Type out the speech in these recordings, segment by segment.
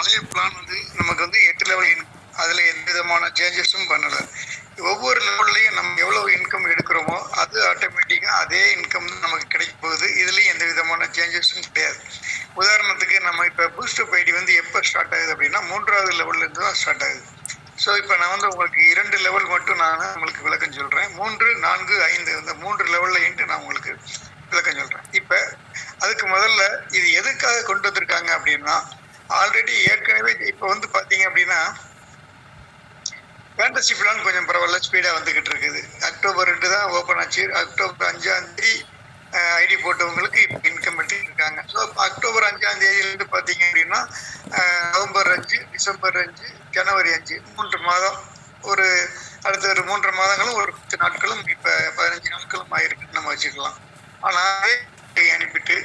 பழைய பிளான் நமக்கு 8 லெவல் அதில் எந்த விதமான சேஞ்சஸும் பண்ணலை. ஒவ்வொரு லெவல்லையும் நம்ம எவ்வளோ இன்கம் எடுக்கிறோமோ அது ஆட்டோமேட்டிக்காக அதே இன்கம் நமக்கு கிடைக்க போகுது. இதுலேயும் எந்த விதமான சேஞ்சஸும் கிடையாது. உதாரணத்துக்கு நம்ம இப்போ பூஸ்டப் ஐடி எப்போ ஸ்டார்ட் ஆகுது அப்படின்னா 3வது லெவல்லேருந்து தான் ஸ்டார்ட் ஆகுது. ஸோ இப்போ நான் உங்களுக்கு 2 லெவல் மட்டும் நான் உங்களுக்கு விளக்கம் சொல்கிறேன். 3, 4, 5 இந்த 3 லெவல்லைன்ட்டு நான் உங்களுக்கு விளக்கம் சொல்கிறேன். இப்போ அதுக்கு முதல்ல இது எதுக்காக கொண்டு வந்திருக்காங்க அப்படின்னா, ஆல்ரெடி ஏற்கனவே இப்போ பார்த்தீங்க அப்படின்னா ஃபேண்டசி பிளான் கொஞ்சம் பரவாயில்ல ஸ்பீடாக வந்துக்கிட்டு இருக்குது. அக்டோபர் 2 தான் ஓப்பன் ஆச்சு. அக்டோபர் 5ஆம் தேதி ஐடி போட்டவங்களுக்கு இப்போ இன்கம் எடுத்துருக்காங்க. ஸோ இப்போ அக்டோபர் 5ஆம் தேதியிலேருந்து பார்த்தீங்க அப்படின்னா நவம்பர் 5, டிசம்பர் 5, ஜனவரி 5 3 மாதம், ஒரு அடுத்த ஒரு 3 மாதங்களும் ஒரு 10 நாட்களும் இப்போ 15 நாட்களும் ஆயிருக்குன்னு நம்ம வச்சுக்கலாம். ஆனால் அனுப்பிட்டு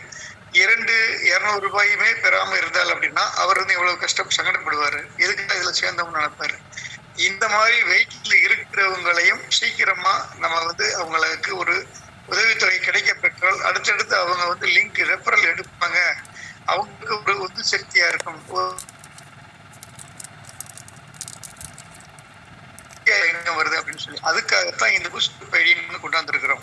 200 ரூபாயுமே பெறாமல் இருந்தால் அப்படின்னா அவர் எவ்வளோ கஷ்டம் சங்கடப்படுவார், எதுக்கு இதில் சேர்ந்தோம்னு நினைப்பாரு. இந்த மாதிரி வெயிட்ல இருக்கிறவங்களையும் சீக்கிரமா நம்ம அவங்களுக்கு ஒரு உதவித்தொகை கிடைக்க பெற்றால் அடுத்தடுத்து அவங்க லிங்க் ரெஃபரல் எடுப்பாங்க. அவங்களுக்கு ஒரு உந்து சக்தியா இருக்கும். வருது அப்படின்னு சொல்லி அதுக்காகத்தான் இந்த பூஸ்டப் ஐடின்னு கொண்டாந்துருக்கிறோம்.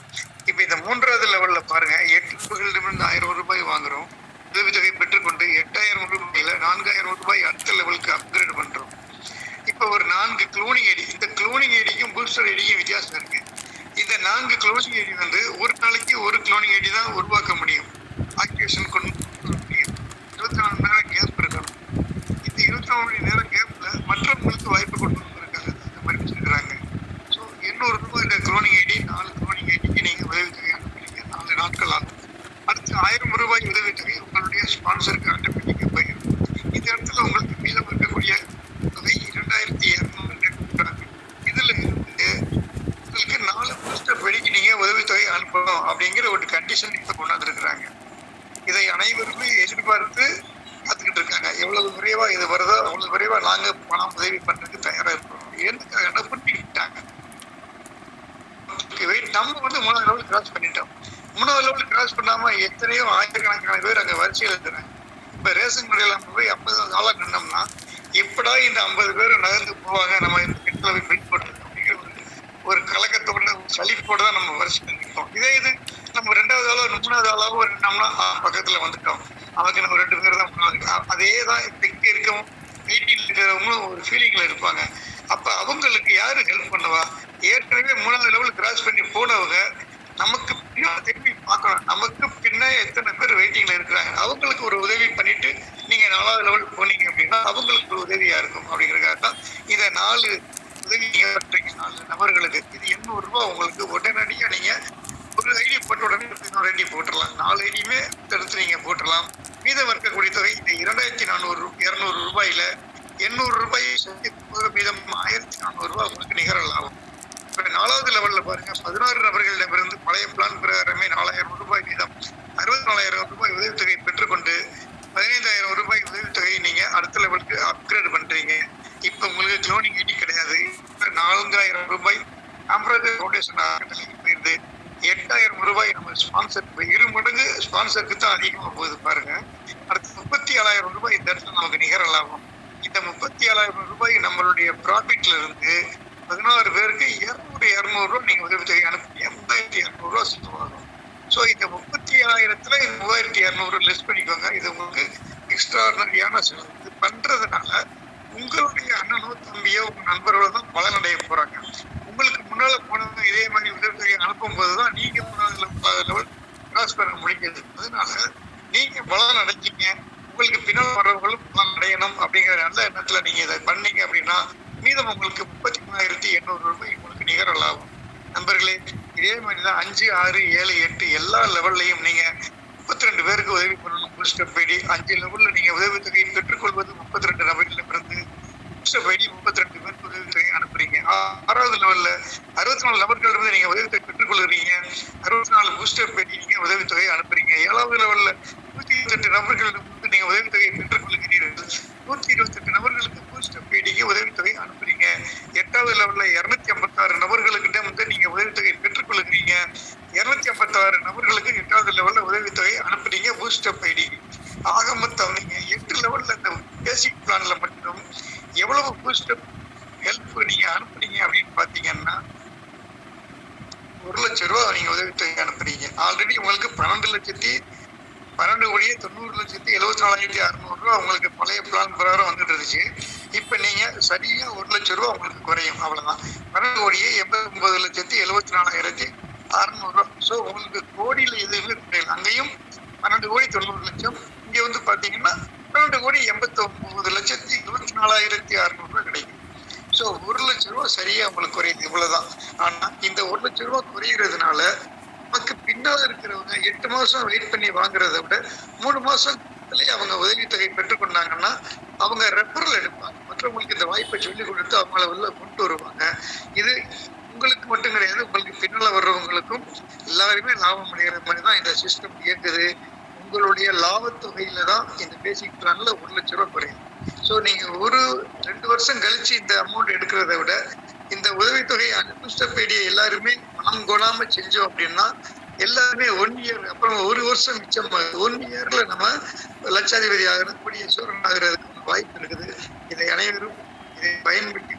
இப்ப இந்த 3வது லெவல்ல பாருங்க, 8 ரூபாயிலிருந்து 1000 ரூபாய் வாங்குறோம். உதவித்தொகை பெற்றுக்கொண்டு 8000 ரூபாயில 4000 ரூபாய் அடுத்த லெவலுக்கு அப்கிரேட் பண்றோம். இப்போ ஒரு 4 க்ளோனிங் ஐடி, இந்த க்ளோனிங் ஐடிக்கும் பூஸ்டர் ஐடிக்கும் வித்தியாசம் இருக்கு. இந்த 4 க்ளோனிங் ஐடி ஒரு நாளைக்கு ஒரு க்ளோனிங் ஐடி தான் உருவாக்க முடியும். ஆக்டிவேஷன் கொண்டு முடியும். 24 மணி நேரம் கேப் இருக்கணும். இந்த 24 மணி நேரம் கேப்ல மற்றவங்களுக்கு வாய்ப்பு கொண்டு வந்திருக்காங்க. இந்த மாதிரி வச்சிருக்கிறாங்க. ஸோ 800 ரூபாய் க்ளோனிங் ஐடி 4 க்ளோனிங் ஐடிக்கு நீங்க உதவித்தொகை அனுப்புறீங்க. 4 நாட்கள் ஆகும். அடுத்து 1000 ரூபாய் உதவித்தொகை உங்களுடைய ஸ்பான்சருக்கு ஆட்டோமேட்டிக்காக போயிடும். இந்த இடத்துல உங்களுக்கு மீதம் இருக்கக்கூடிய தொகை 2200 கொடுக்குறாங்க. இதுல உங்களுக்கு 4 பூஸ்டப் ஐடிக்கு நீங்க உதவித்தொகை அனுப்பணும் அப்படிங்கிற ஒரு கண்டிஷன் இப்ப கொண்டாந்துருக்குறாங்க. இதை அனைவருமே எதிர்பார்த்து காத்துக்கிட்டு இருக்காங்க. எவ்வளவு விரைவா இது வருதோ அவ்வளவு விரைவா நாங்க பணம் உதவி பண்றதுக்கு தயாரா இருக்கிறோம். எதுக்காக பண்ணிக்கிட்டாங்க, நம்ம 3வது லெவல் கிராஸ் பண்ணிட்டோம். 3வது லெவல் கிராஸ் பண்ணாம எத்தனையோ ஆயிரக்கணக்கான பேர் அங்க வரிசையில் இருக்கிறாங்க. இப்ப ரேஷன் கடையில நம்ம போய் 50 நாளா நின்னோம்னா எப்படா இந்த 50 பேர் நகர்ந்து போவாங்க, நம்ம இந்த கிட்ட பிரிண்ட் போட்டு அப்படிங்கிற ஒரு கலக்கத்தோட சலிப்போட தான் நம்ம வரிசையில் நிற்போம். இதே இது நம்ம 2வது ஆளோ 3வது ஆளாவோ நின்னோம்னா பக்கத்துல வந்துட்டோம், நமக்கு நம்ம 2 பேர் தான் முன்னாடி. அதே தான் இப்ப இங்க இருக்கவும் 18 இருக்கிறவங்களும் ஒரு ஃபீலிங்ல இருப்பாங்க. அப்ப அவங்களுக்கு யாரு ஹெல்ப் பண்ணுவா? ஏற்கனவே 3வது லெவல் கிராஸ் பண்ணி போனவங்க நமக்கு திரும்பி பார்க்கணும். நமக்கு பின்ன எத்தனை பேர் வெயிட்டிங்ல இருக்கிறாங்க, அவங்களுக்கு ஒரு உதவி பண்ணிட்டு நீங்க 4வது லெவல் போனீங்க அப்படின்னா அவங்களுக்கு ஒரு உதவியா இருக்கும். அப்படிங்கிறதுக்காக தான் இதை 4 உதவி 4 நபர்களுக்கு இது 800 ரூபாய் உங்களுக்கு உடனடியா நீங்க ஒரு ஐடி போட்ட உடனே இன்னொரு ஐடி போட்டுடலாம். 4 ஐடியுமே எடுத்து நீங்க போட்டுடலாம். மீதம் இருக்கக்கூடிய தொகை இந்த 2400 ரூபாயில 800 ரூபாய் மீதம் 1400 ரூபாய் உங்களுக்கு நிகர லாபம். இப்ப 4வது லெவல்ல பாருங்க, 16 நபர்களிடமிருந்து பழைய பிளான் பிரகாரமே 4000 ரூபாய் வீதம் 64,000 ரூபாய் உதவித்தொகை பெற்றுக்கொண்டு 15,000 ரூபாய் உதவித்தொகை நீங்க அடுத்த லெவலுக்கு அப்கிரேட் பண்றீங்க. இப்ப உங்களுக்கு க்ளோனிங் ஐடி கிடையாது. 4000 ரூபாய் ஆம்பரேஜ் ஃபவுண்டேஷன் அறக்கட்டளைக்கு போயிருது. 8000 ரூபாய் நம்ம ஸ்பான்சர் 2 மடங்கு ஸ்பான்சருக்கு தான் அதிகமா போகுது பாருங்க. அடுத்து 37,000 ரூபாய் இந்த இடத்துல நமக்கு நிகர லாபம். இந்த 37,000 ரூபாய் நம்மளுடைய ப்ராஃபிட்ல இருந்து 16 பேருக்கு 200 ரூபாய் நீங்க உதவித்தொகை அனுப்பி 3200 ரூபாய் செலவாகும். ஸோ இந்த 37,000த்துல 3200 லெஸ் பண்ணிக்கோங்க. இது உங்களுக்கு எக்ஸ்ட்ராடனரியான செலவு. இது பண்றதுனால உங்களுடைய அண்ணனோ தம்பியோ உங்க நண்பர்களோ தான் பலனடைய போறாங்க. உங்களுக்கு முன்னால போனவங்க இதே மாதிரி உதவித்தொகை அனுப்பும் போதுதான் நீங்க 3வது லெவல் கிராஸ் பண்ண முடிஞ்சது. அதனால நீங்க பலன் அடைஞ்சிங்க, உங்களுக்கு பின்னால் வர்றவங்களும் பலன் அடையணும் அப்படிங்கிற நல்ல எண்ணத்துல நீங்க இதை பண்ணீங்க அப்படின்னா மீதம் உங்களுக்கு 33,800 ரூபாய் உங்களுக்கு நிகர லாபம். நண்பர்களே, இதே மாதிரிதான் 5, 6, 7, 8 எல்லா லெவல்லையும் நீங்க 32 பேருக்கு உதவி பண்ணணும். பூஸ்டப் ஐடி 5 லெவல்ல நீங்க உதவித்தொகை பெற்றுக்கொள்வது 32 நபர்களிடமிருந்து பூஸ்டப் ஐடி 32 பேருக்கு உதவித்தொகை அனுப்புறீங்க. 6வது லெவல்ல 64 நபர்களிடமிருந்து நீங்க உதவித்தொகை பெற்றுக்கொள்கிறீங்க. 64 பூஸ்டப் ஐடி நீங்க உதவித்தொகை அனுப்புறீங்க. 7வது லெவல்ல 128 நபர்களிடமிருந்து நீங்க உதவித்தொகை பெற்றுக்கொள்கிறீர்கள். 128 நபர்களுக்கு பூஸ்டப் ஐடிக்கு உதவித்தொகை அனுப்புறீங்க. 8வது லெவல்ல 256 நபர்களுக்கிட்ட நீங்க உதவித்தொகை பெற்றுக்கொள்கிறீங்க. 256 நபர்களுக்கு 8வது லெவல்ல உதவித்தொகை அனுப்புறீங்க பூஸ்டப் ஐடி. ஆக மொத்தம் நீங்க 8 லெவல்ல இந்த பேசிக் பிளான்ல மட்டும் எவ்வளவு பூஸ்டப் ஹெல்ப் நீங்க அனுப்புறீங்க அப்படின்னு பாத்தீங்கன்னா 1,00,000 நீங்க உதவித்தொகை அனுப்புறீங்க. ஆல்ரெடி உங்களுக்கு 12,90,74,600 உங்களுக்கு பழைய பிளான் பிரகாரம் வந்துட்டு இருந்துச்சு. இப்ப நீங்க சரியா 1,00,000 உங்களுக்கு குறையும், அவ்வளவுதான். 12,80,74,600. ஸோ உங்களுக்கு கோடியில எதுவுமே குறையல. அங்கேயும் 12,90,00,000, இங்க வந்து பாத்தீங்கன்னா 12,89,24,600 கிடைக்கும். ஸோ 1,00,000 சரியா உங்களுக்கு குறையுது, இவ்வளவுதான். ஆனா இந்த 1,00,000 குறையிறதுனால நமக்கு பின்னால இருக்கிறவங்க 8 மாசம் வெயிட் பண்ணி வாங்குறத விட 3 மாசத்துலயே அவங்க உதவித்தொகை பெற்றுக்கொண்டாங்கன்னா அவங்க ரெஃபரல் எடுப்பாங்க, மற்றவங்களுக்கு இந்த வாய்ப்பை சொல்லி கொடுத்து அவங்கள உள்ள கொண்டு வருவாங்க. இது உங்களுக்கு மட்டும் கிடையாது, உங்களுக்கு பின்னால வர்றவங்களுக்கும் எல்லாருமே லாபம் அடைகிற மாதிரி தான் இந்த சிஸ்டம் இயக்குது. உங்களுடைய லாபத்தொகையில தான் இந்த பேசிக் பிளான்ல 1,00,000 குறையும். ஸோ நீங்க 2 வருஷம் கழிச்சு இந்த அமௌண்ட் எடுக்கிறத விட இந்த உதவித்தொகை அனுஷ்டப்பேடியை எல்லாருமே மனம் கொடாம செஞ்சோம் அப்படின்னா எல்லாருமே 1 இயர், அப்புறம் 1 வருஷம் மிச்சம். 1 இயர்ல நம்ம லட்சாதிபதி ஆகிறது, கோடீஸ்வரன் ஆகிறதுக்கு வாய்ப்பு இருக்குது. இதை அனைவரும் இதை பயன்படுத்தி